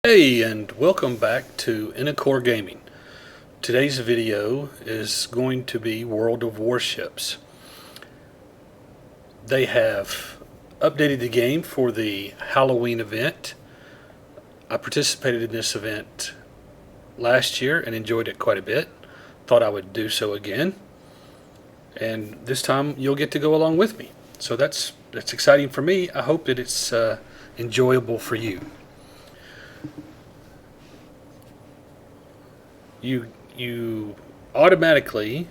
Hey, and welcome back to Core Gaming. Today's video is going to be World of Warships. They have updated the game for the Halloween event. I participated in this event last year and enjoyed it quite a bit. Thought I would do so again. And this time you'll get to go along with me. So that's exciting for me. I hope that it's enjoyable for you. You automatically,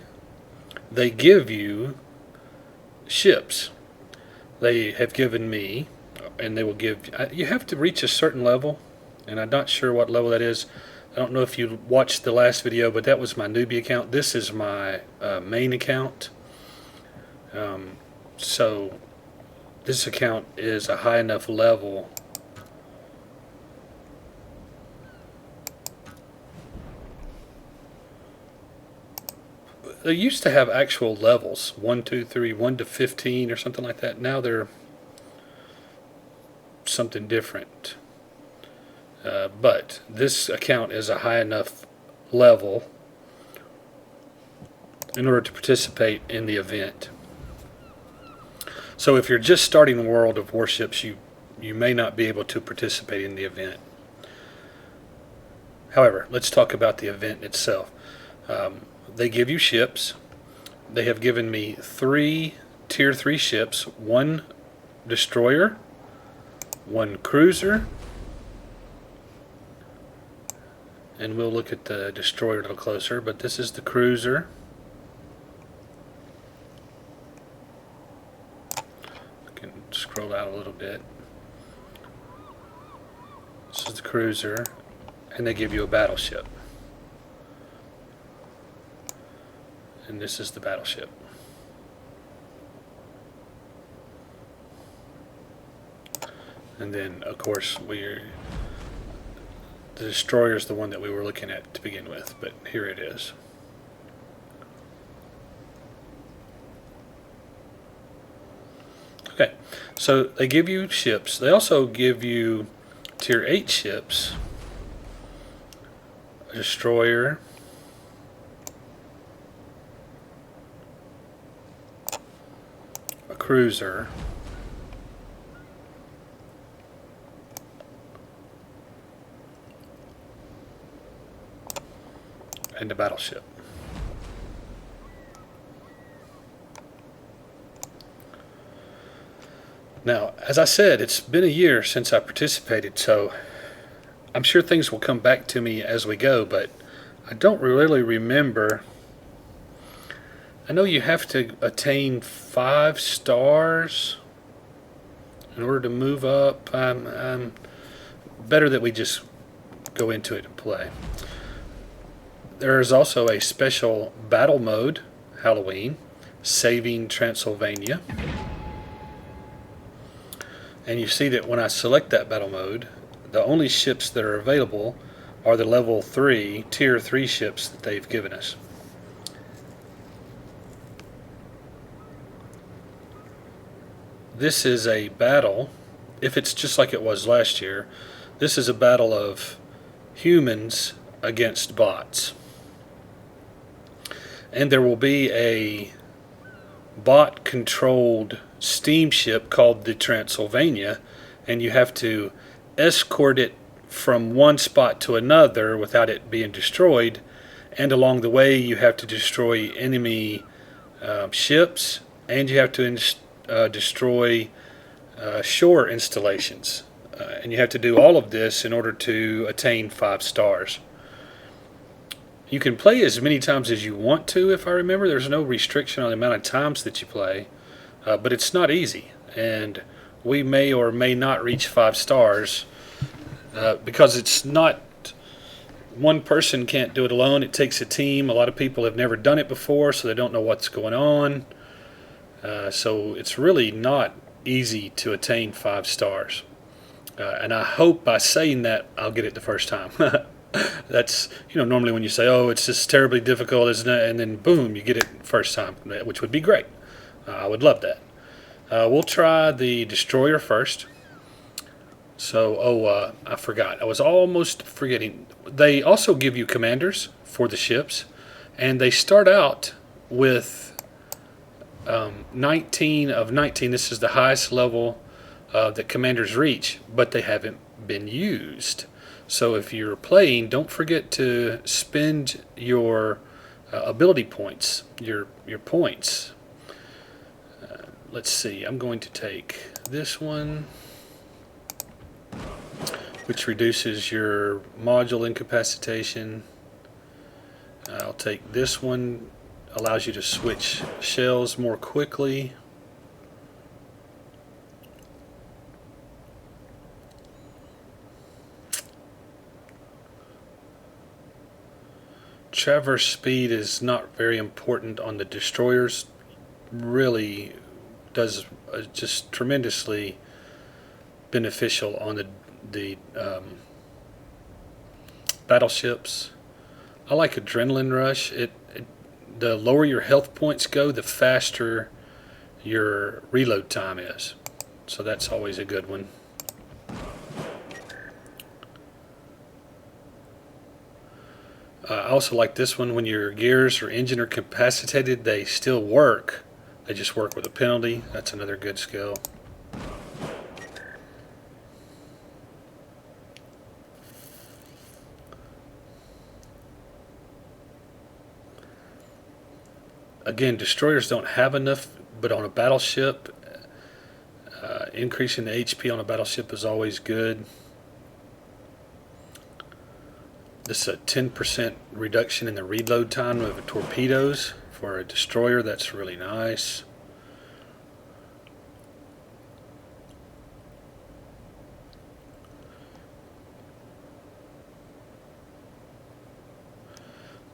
they give you ships. They have given me, and they will give you have to reach a certain level, and I'm not sure what level that is. I don't know if you watched the last video, but that was my newbie account. This is my main account. So this account is a high enough level they used to have actual levels 1, 2, 3, 1 to 15 or something like that. Now they're something different. But this account is a high enough level in order to participate in the event. So if you're just starting World of Warships, you may not be able to participate in the event. However, let's talk about the event itself. They give you ships. They have given me 3 tier 3 ships, 1 destroyer, 1 cruiser, and we'll look at the destroyer a little closer, but this is the cruiser. I can scroll out a little bit. This is the cruiser, and they give you a battleship. And this is the battleship. And then, of course, the destroyer is the one that we were looking at to begin with, but here it is. Okay, so they give you ships. They also give you tier 8 ships, a destroyer, cruiser, and a battleship. Now, as I said, it's been a year since I participated, so I'm sure things will come back to me as we go, but I don't really remember. I know you have to attain 5 stars in order to move up. Better that we just go into it and play. There is also a special battle mode, Halloween, Saving Transylvania. And you see that when I select that battle mode, the only ships that are available are the level 3, tier 3 ships that they've given us. This is a battle, if it's just like it was last year, this is a battle of humans against bots. And there will be a bot-controlled steamship called the Transylvania, and you have to escort it from one spot to another without it being destroyed, and along the way you have to destroy enemy ships, and you have to destroy shore installations, and you have to do all of this in order to attain 5 stars. You can play as many times as you want to, if I remember. There's no restriction on the amount of times that you play, but it's not easy, and we may or may not reach 5 stars because it's not one person can't do it alone. It takes a team. A lot of people have never done it before, so they don't know what's going on. So it's really not easy to attain 5 stars. And I hope by saying that I'll get it the first time. That's, normally when you say, oh, it's just terribly difficult, isn't it? And then boom, you get it first time, which would be great. I would love that. We'll try the destroyer first. So, I forgot. I was almost forgetting. They also give you commanders for the ships, and they start out with 19 of 19. This is the highest level that commanders reach, but they haven't been used. So if you're playing, don't forget to spend your ability points, your points. Let's see. I'm going to take this one, which reduces your module incapacitation. I'll take this one, allows you to switch shells more quickly. Traverse speed is not very important on the destroyers. Really does just tremendously beneficial on the battleships. I like Adrenaline Rush. The lower your health points go, the faster your reload time is. So that's always a good one. I also like this one. When your gears or engine are capacitated, they still work. They just work with a penalty. That's another good skill. Again, destroyers don't have enough, but on a battleship, increasing the HP on a battleship is always good. This is a 10% reduction in the reload time of torpedoes for a destroyer. That's really nice.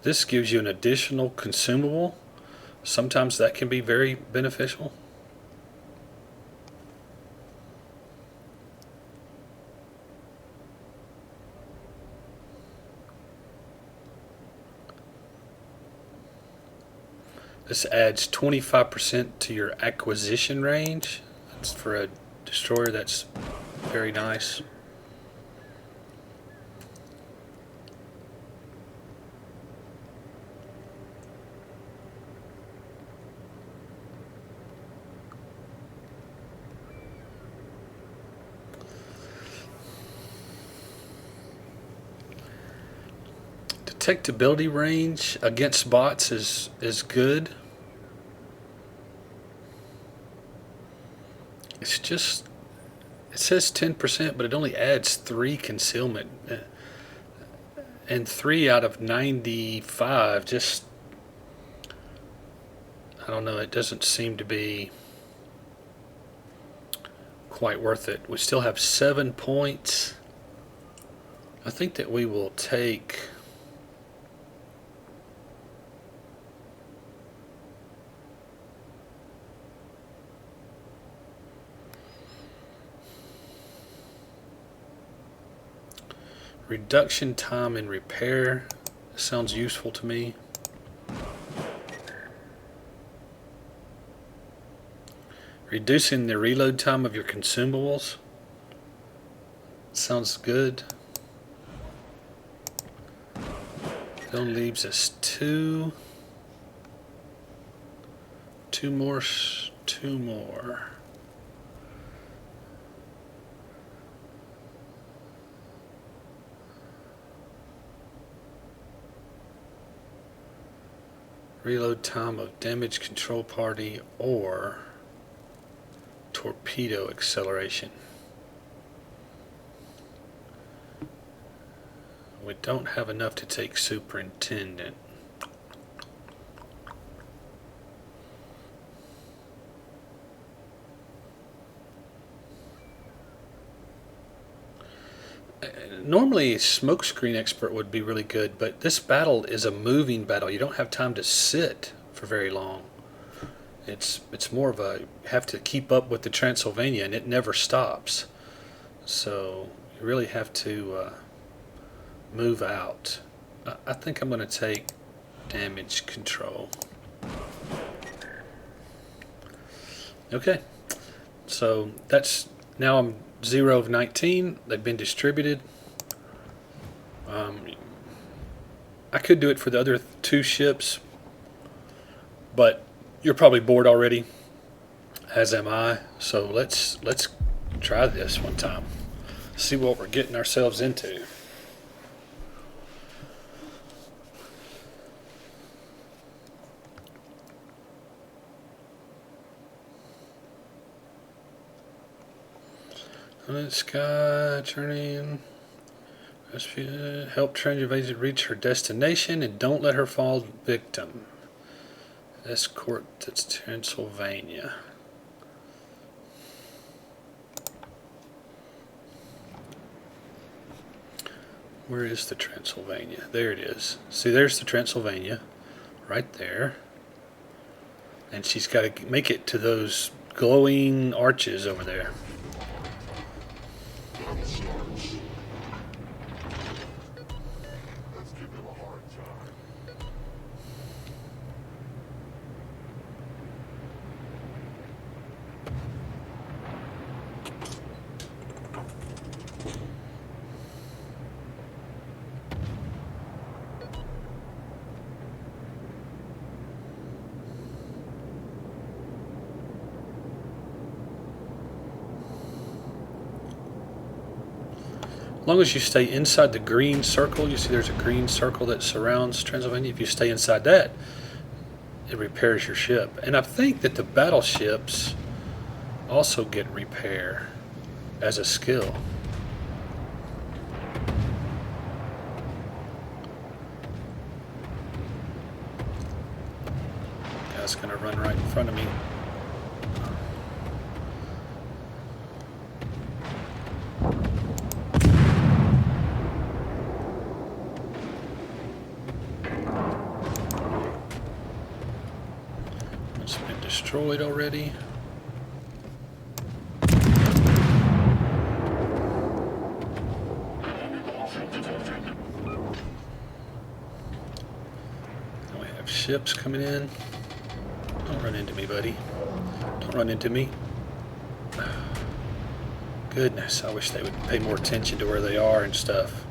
This gives you an additional consumable. Sometimes that can be very beneficial. This adds 25% to your acquisition range. That's for a destroyer. That's very nice. Detectability range against bots is good. It's just, it says 10%, but it only adds 3 concealment, and 3 out of 95. Just, I don't know, it doesn't seem to be quite worth it. We still have 7 points. I think that we will take reduction time in repair. Sounds useful to me. Reducing the reload time of your consumables. Sounds good. It only leaves us two more. Reload time of damage control party or torpedo acceleration. We don't have enough to take superintendent. Normally, smokescreen expert would be really good, but this battle is a moving battle. You don't have time to sit for very long. It's more of a, you have to keep up with the Transylvania, and it never stops. So you really have to move out. I think I'm going to take damage control. Okay, so that's, now I'm 0 of 19. They've been distributed. I could do it for the other 2 ships, but you're probably bored already, as am I. So let's try this one time. See what we're getting ourselves into. Sky turning. Help Transylvania reach her destination and don't let her fall victim. Escort to Transylvania. Where is the Transylvania? There it is. See, there's the Transylvania right there. And she's got to make it to those glowing arches over there. As long as you stay inside the green circle, you see there's a green circle that surrounds Transylvania. If you stay inside that, it repairs your ship. And I think that the battleships also get repair as a skill. Guy's gonna run right in front of me. It's been destroyed already. Now we have ships coming in. Don't run into me, buddy. Don't run into me. Goodness, I wish they would pay more attention to where they are and stuff.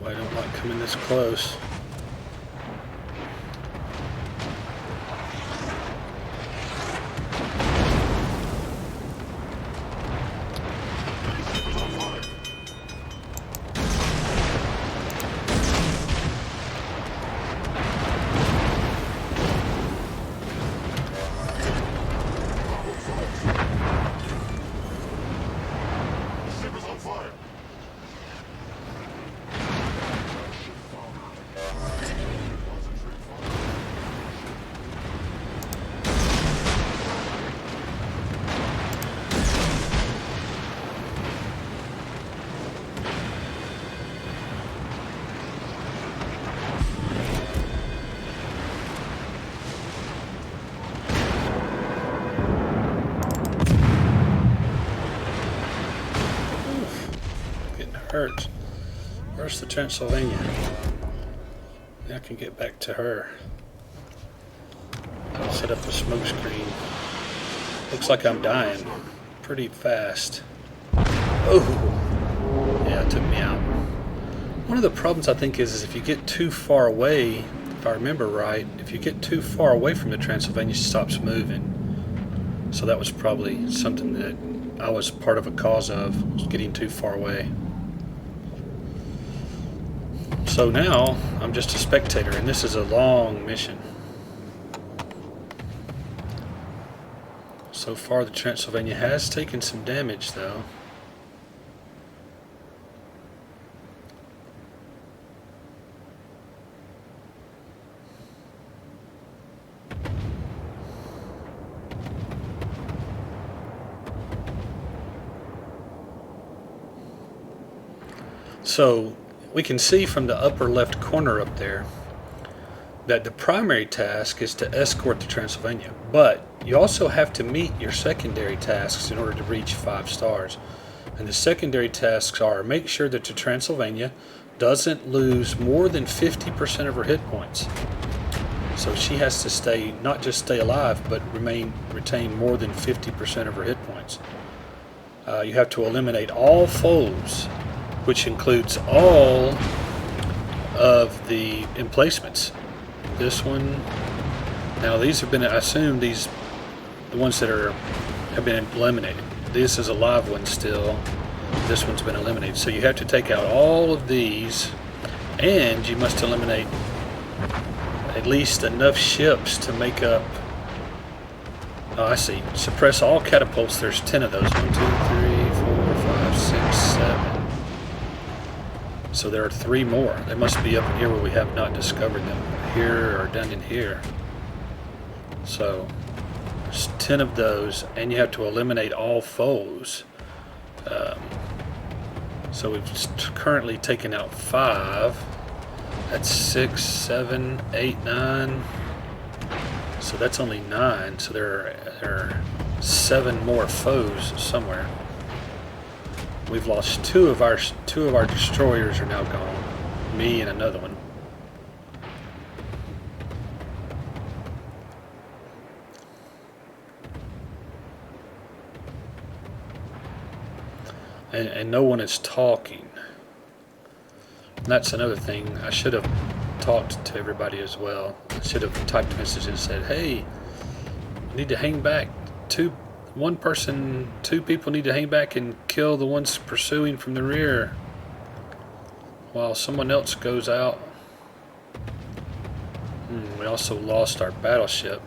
I don't like coming this close. Hurt. Where's the Transylvania? Now I can get back to her. I'll set up a smoke screen. Looks like I'm dying pretty fast. Oh, yeah, it took me out. One of the problems I think is if you get too far away, if I remember right, if you get too far away from the Transylvania, she stops moving. So that was probably something that I was part of a cause of, was getting too far away. So now I'm just a spectator, and this is a long mission. So far the Transylvania has taken some damage though. So we can see from the upper left corner up there that the primary task is to escort the Transylvania, but you also have to meet your secondary tasks in order to reach 5 stars. And the secondary tasks are make sure that the Transylvania doesn't lose more than 50% of her hit points. So she has to stay, not just stay alive, but retain more than 50% of her hit points. You have to eliminate all foes, which includes all of the emplacements. This one, now these have been, I assume the ones that have been eliminated. This is a live one still. This one's been eliminated. So you have to take out all of these, and you must eliminate at least enough ships to make up. Oh, I see. Suppress all catapults. There's 10 of those. 1, 2, 3, 4, 5, 6, 7. So there are 3 more. They must be up in here where we have not discovered them. Here or down in here. So there's 10 of those, and you have to eliminate all foes. So we've currently taken out 5. That's 6, 7, 8, 9. So that's only 9. So there are 7 more foes somewhere. We've lost 2 of our destroyers are now gone. Me and another one. And no one is talking. And that's another thing. I should have talked to everybody as well. I should have typed a message and said, hey, you need to hang back. 2 people need to hang back and kill the ones pursuing from the rear while someone else goes out. We also lost our battleship.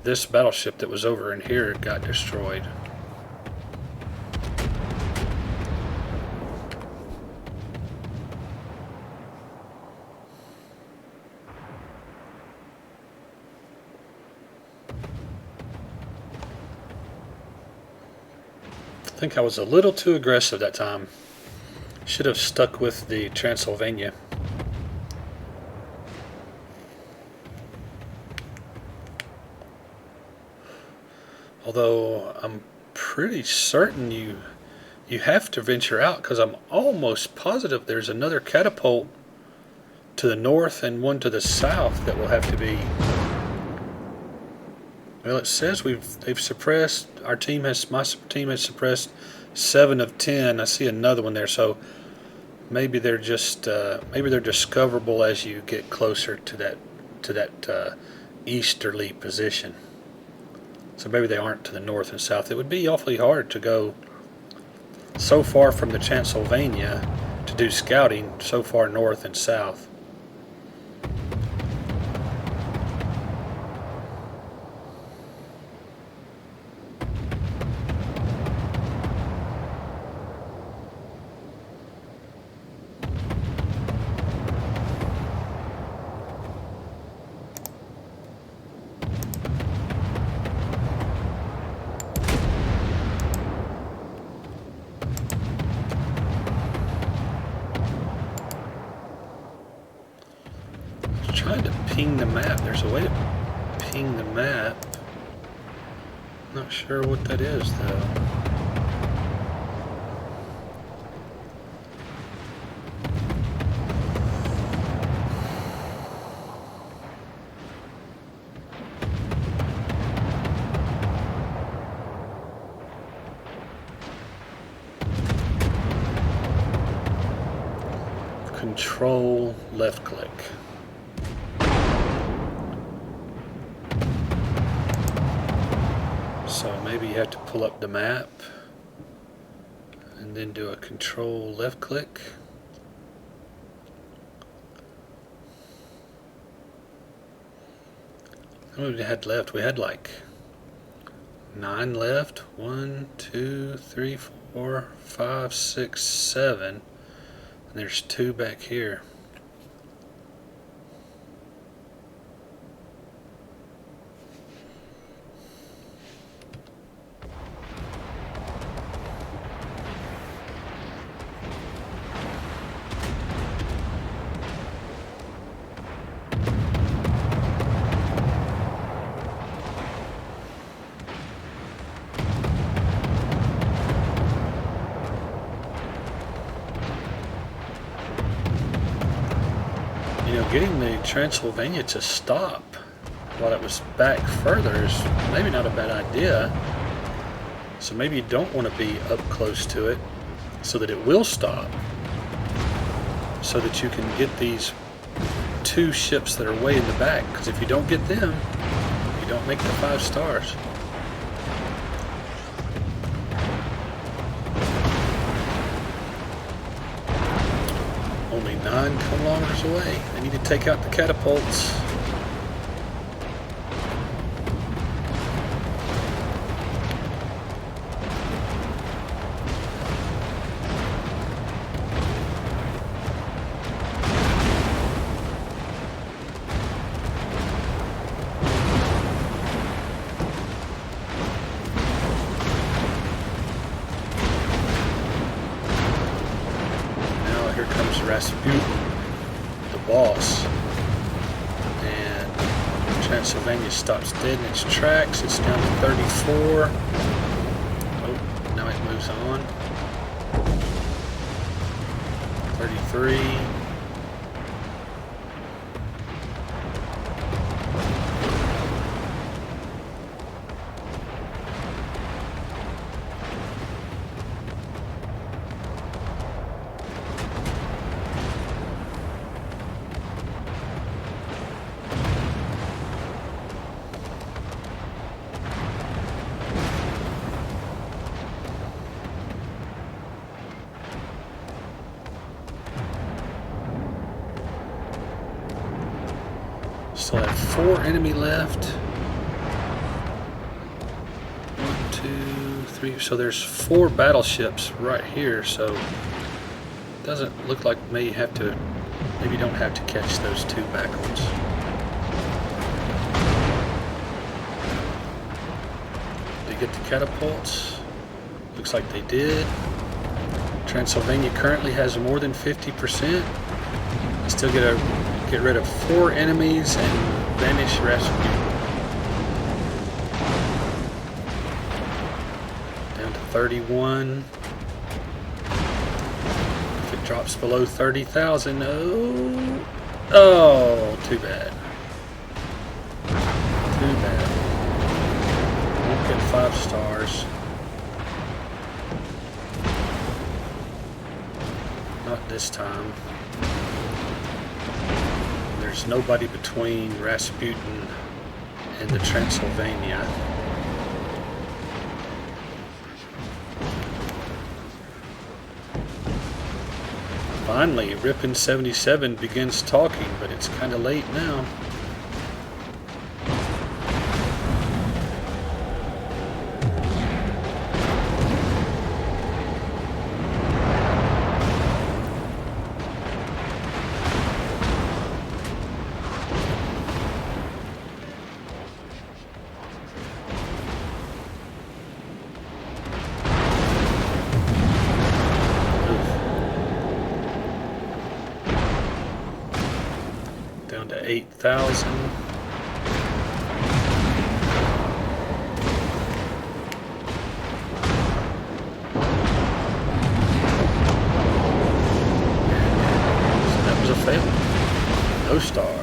This battleship that was over in here got destroyed. I think I was a little too aggressive that time. Should have stuck with the Transylvania. Although I'm pretty certain you have to venture out, because I'm almost positive there's another catapult to the north and one to the south that will have to be. Well, it says they've suppressed. My team has suppressed 7 of 10. I see another one there, so maybe they're just maybe they're discoverable as you get closer to that easterly position. So maybe they aren't to the north and south. It would be awfully hard to go so far from the Transylvania to do scouting so far north and south. Trying to ping the map. There's a way to ping the map. Not sure what that is though. Control left click. So maybe you have to pull up the map and then do a control left click. How many we had left? We had like 9 left. 1, 2, 3, 4, 5, 6, 7. And there's 2 back here. getting the Transylvania to stop while it was back further is maybe not a bad idea. So maybe you don't want to be up close to it so that it will stop, so that you can get these two ships that are way in the back, because if you don't get them, you don't make the 5 stars. Only 9 kilometers away. I need to take out the catapults. Rasputin, the boss, and Transylvania stops dead in its tracks. It's down to 34. Oh, now it moves on. 33. Still have 4 enemy left. 1, 2, 3. So there's 4 battleships right here. So it doesn't look like maybe you don't have to catch those 2 back ones. Did they get the catapults? Looks like they did. Transylvania currently has more than 50%. Still get rid of 4 enemies and banish Rasputin. Down to 31. If it drops below 30,000, oh, too bad. Too bad. Won't get 5 stars. Not this time. There's nobody between Rasputin and the Transylvania. Finally, Ripon 77 begins talking, but it's kind of late now. Down to 8,000. So that was a fail. No stars.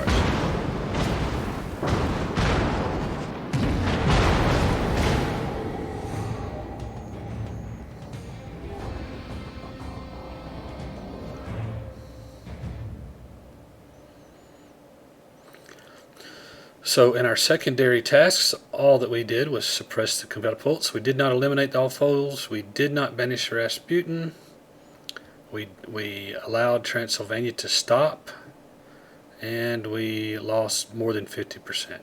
So in our secondary tasks, all that we did was suppress the catapults. We did not eliminate all foes. We did not banish Rasputin. We allowed Transylvania to stop. And we lost more than 50%.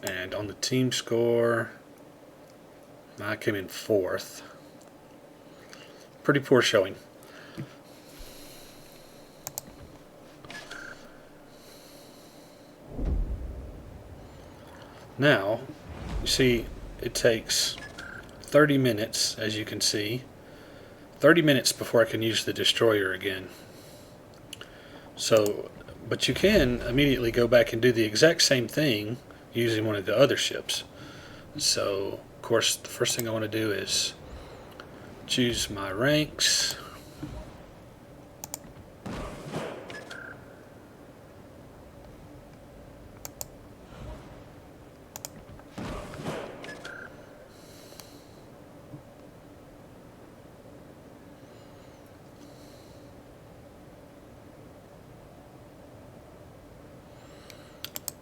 And on the team score, I came in 4th. Pretty poor showing. Now, you see, it takes 30 minutes, as you can see. 30 minutes before I can use the destroyer again. So, but you can immediately go back and do the exact same thing using one of the other ships. So, of course, the first thing I want to do is choose my ranks.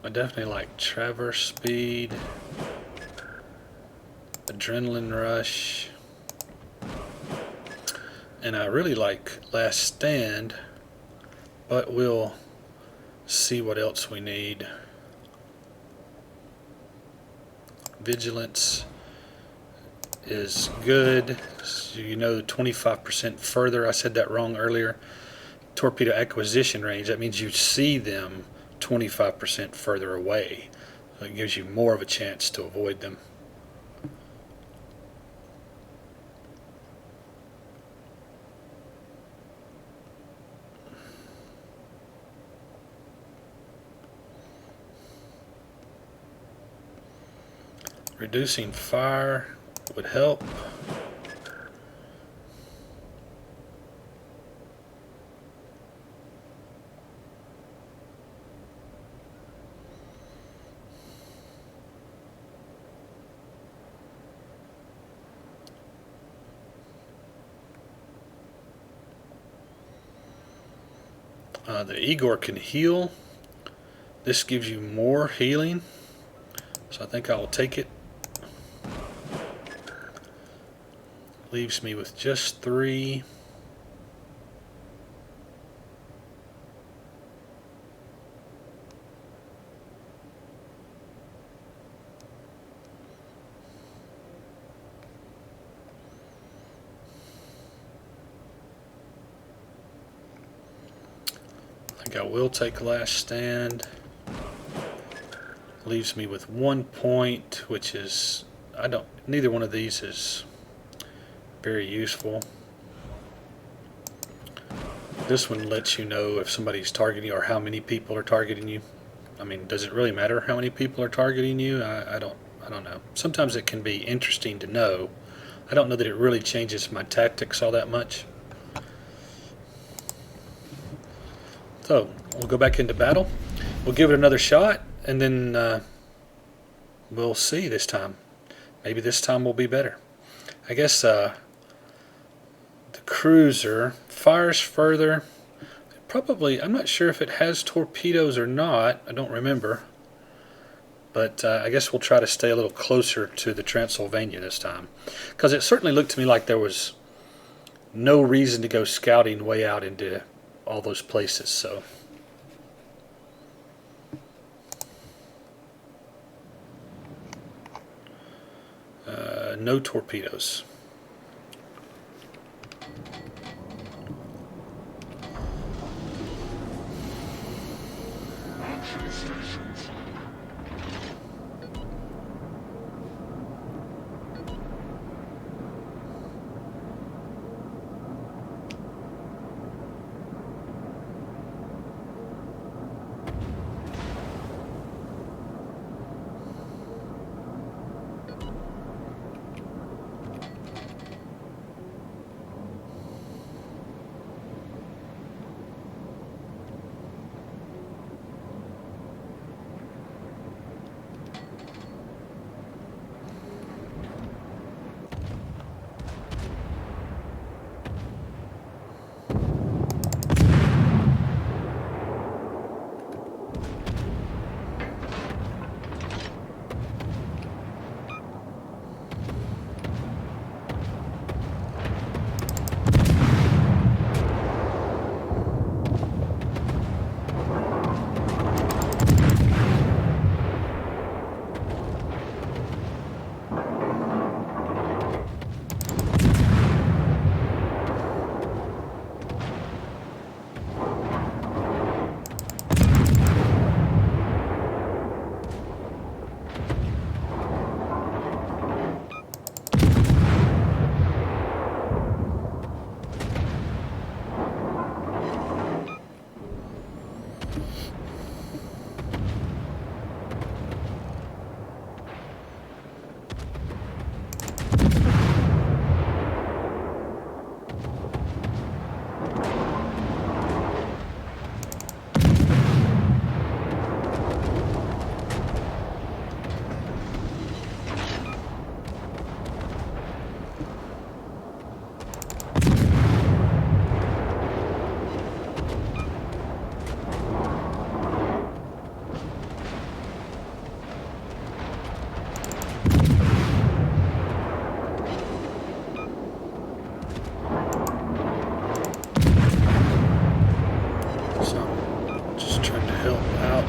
I definitely like traverse speed, adrenaline rush, and I really like last stand, but we'll see what else we need. Vigilance is good. So you know, 25% further. I said that wrong earlier. Torpedo acquisition range, that means you see them 25% further away. So it gives you more of a chance to avoid them. Reducing fire would help. The Igor can heal. This gives you more healing, so I think I will take it. Leaves me with just 3. I think I will take last stand. Leaves me with 1 point, which is, neither one of these is very useful. This one lets you know if somebody's targeting you or how many people are targeting you. I mean, does it really matter how many people are targeting you? I don't know. Sometimes it can be interesting to know. I don't know that it really changes my tactics all that much. So we'll go back into battle. We'll give it another shot, and then we'll see this time. Maybe this time will be better. I guess the cruiser fires further. Probably, I'm not sure if it has torpedoes or not. I don't remember. But I guess we'll try to stay a little closer to the Transylvania this time. Because it certainly looked to me like there was no reason to go scouting way out into all those places. So no torpedoes.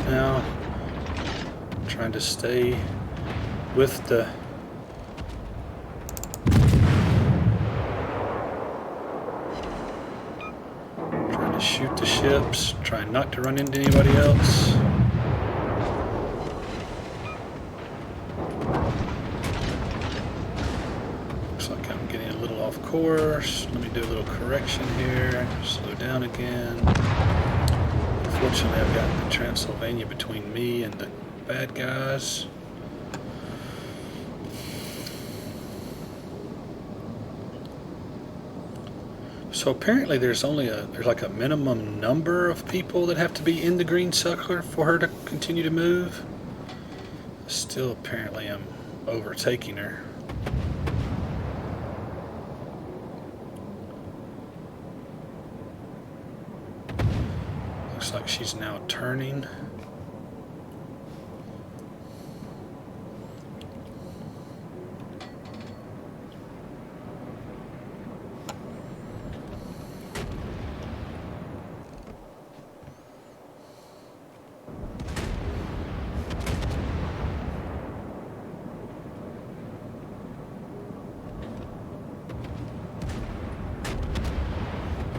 now. Trying to stay with the trying to shoot the ships, trying not to run into anybody else. Looks like I'm getting a little off course. Let me do a little correction here. Slow down again. Unfortunately, I've got the Transylvania between me and the bad guys. So apparently there's like a minimum number of people that have to be in the green sucker for her to continue to move. Still apparently I'm overtaking her. Looks like she's now turning.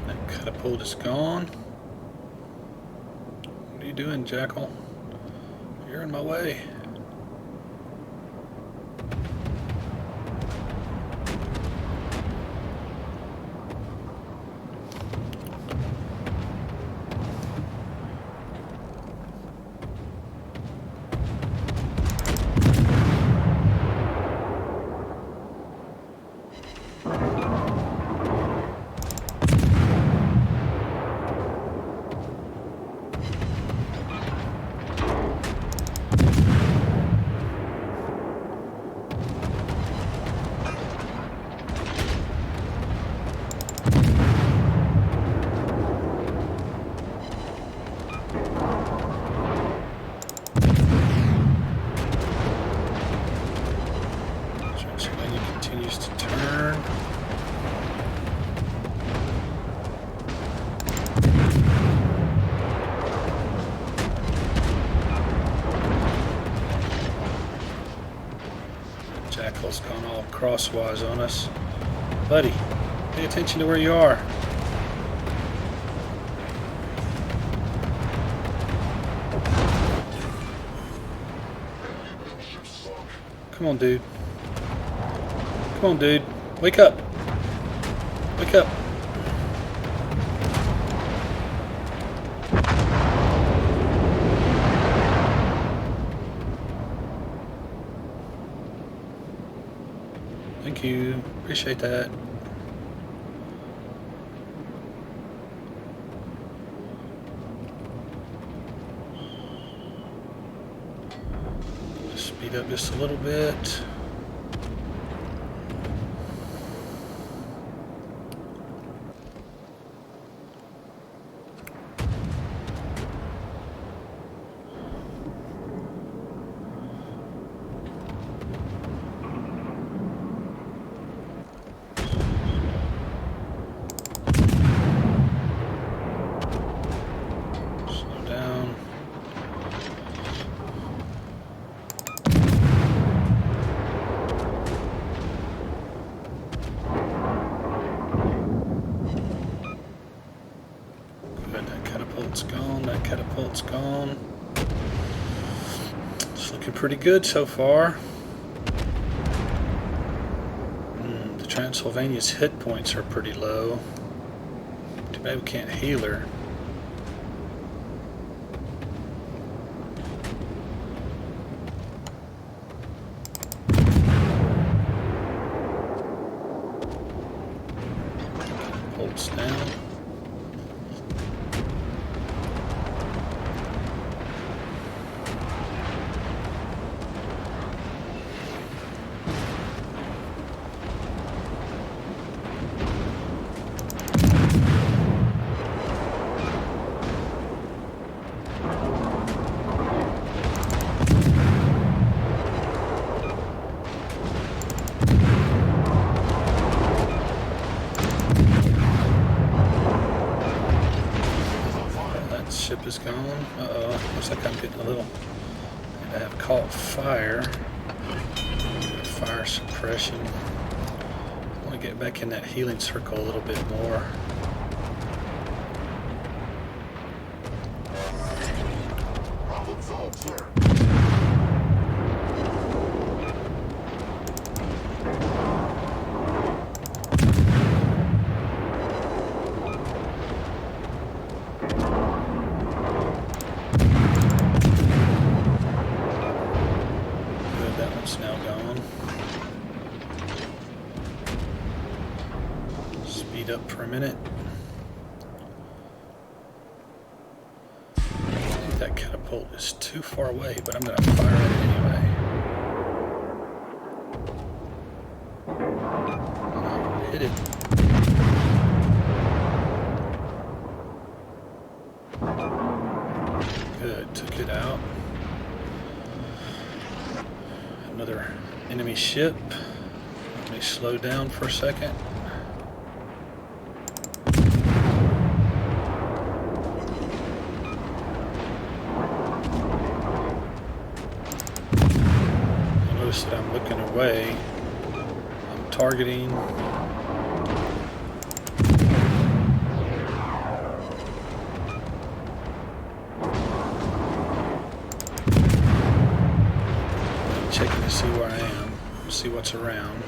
That catapult is gone. What are you doing, Jackal? You're in my way. Continues to turn. Jackal's gone all crosswise on us. Buddy, pay attention to where you are. Come on, dude. Come on, dude. Wake up. Wake up. Thank you. Appreciate that. Speed up just a little bit. That catapult's gone. It's looking pretty good so far. The Transylvania's hit points are pretty low. Too bad we can't heal her. Catapult's down. battleship is gone. Uh-oh, looks like I'm getting a little... I have caught fire. Fire suppression. I want to get back in that healing circle a little bit more. Problem solved, sir. Now gone. Speed up for a minute. I think that catapult is too far away, but I'm going to fire it anyway. Hit it. Good, took it out. Another enemy ship. Let me slow down for a second. Notice that I'm looking away. I'm targeting. Checking to see where I am, see what's around.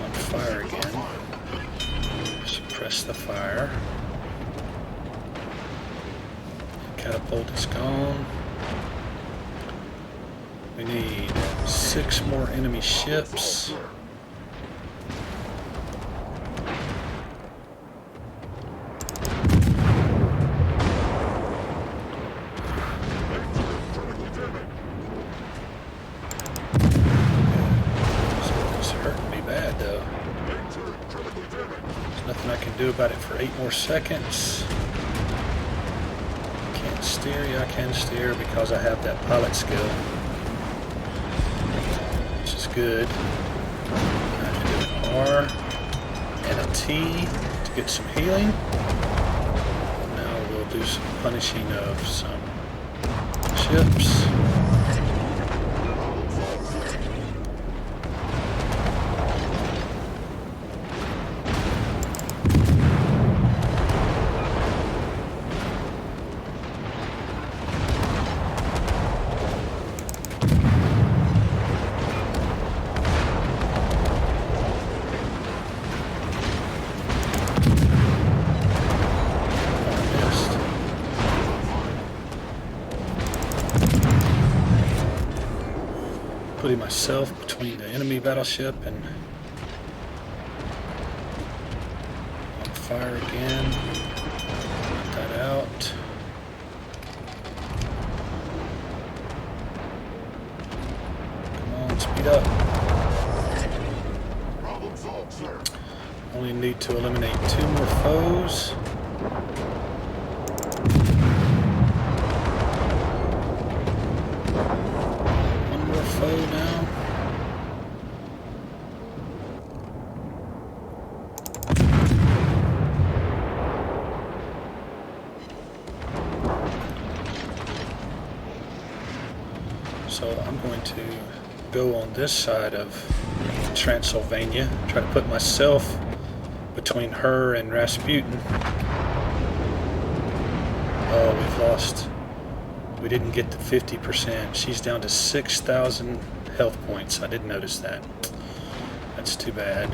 On fire again. Suppress the fire. Catapult is gone. We need 6 more enemy ships. Something's hurting me bad though. There's nothing I can do about it for 8 more seconds. Can't steer. Yeah, I can steer because I have that pilot skill. Good. I can do an R and a T to get some healing. Now we'll do some punishing of some ships. Putting myself between the enemy battleship and on fire again. Put that out. Come on, speed up. Problem solved, sir. Only need to eliminate 2 more foes. Now. So I'm going to go on this side of Transylvania, try to put myself between her and Rasputin. Oh, we've lost. We didn't get to 50%. She's down to 6,000 health points. I didn't notice that. That's too bad.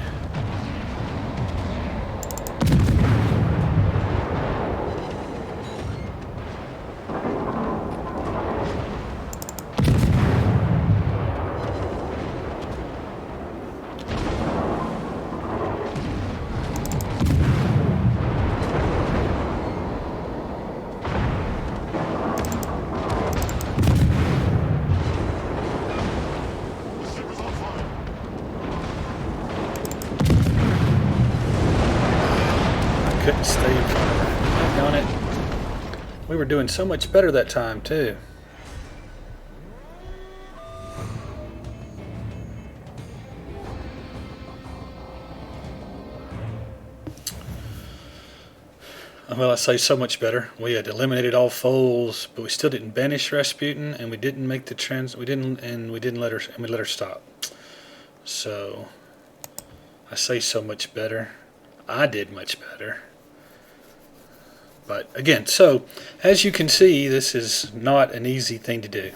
We were doing so much better that time too. Well, I say so much better. We had eliminated all foes, but we still didn't banish Rasputin, and we didn't make the we didn't let her, and we let her stop. So I say so much better. I did much better. But again, so as you can see, this is not an easy thing to do.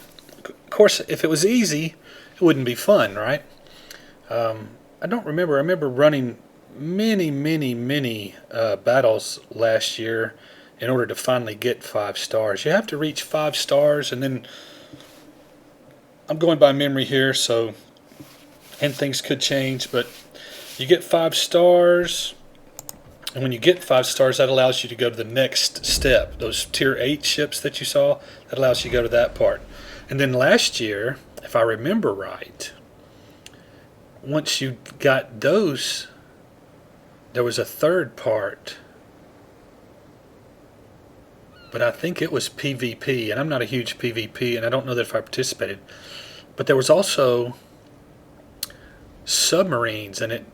Of course, if it was easy, it wouldn't be fun, right? I don't remember. I remember running many battles last year in order to finally get 5 stars. You have to reach 5 stars, and then I'm going by memory here, so and things could change, but you get 5 stars, and when you get 5 stars, that allows you to go to the next step. Those tier 8 ships that you saw, that allows you to go to that part. And then last year, if I remember right, once you got those, there was a third part, but I think it was PvP, and I'm not a huge PvP, and I don't know that if I participated. But there was also submarines in it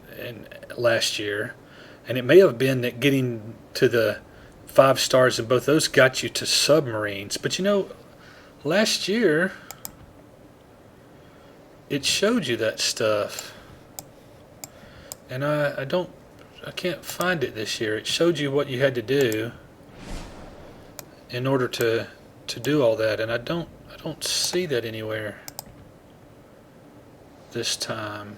last year, and it may have been that getting to the 5 stars in both those got you to submarines. But you know, last year it showed you that stuff, and I can't find it this year. It showed you what you had to do in order to do all that, and I don't see that anywhere this time.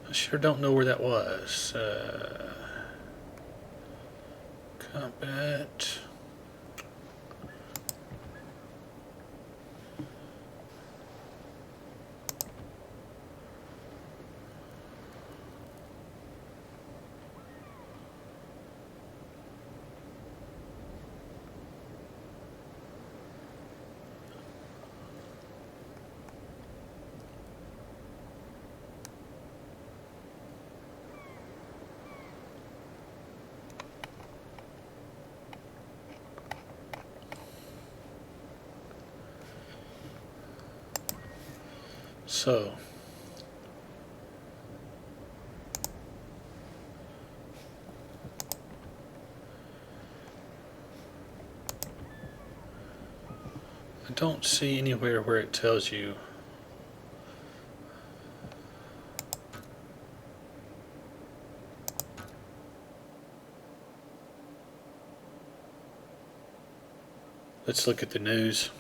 I sure don't know where that was. Combat. So, I don't see anywhere where it tells you. Let's look at the news.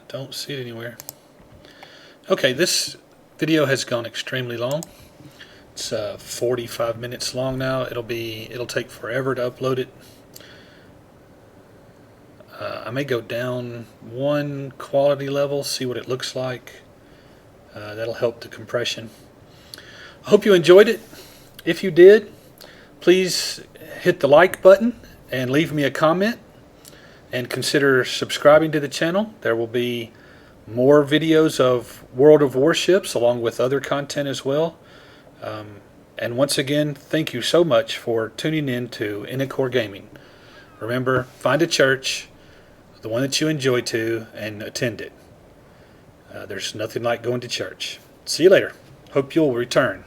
Don't see it anywhere. Okay, this video has gone extremely long. It's 45 minutes long now. It'll take forever to upload it. I may go down one quality level, see what it looks like. That'll help the compression. I hope you enjoyed it. If you did, please hit the like button and leave me a comment. And consider subscribing to the channel. There will be more videos of World of Warships along with other content as well. And once again, thank you so much for tuning in to Inicore Gaming. Remember, find a church, the one that you enjoy to, and attend it. There's nothing like going to church. See you later. Hope you'll return.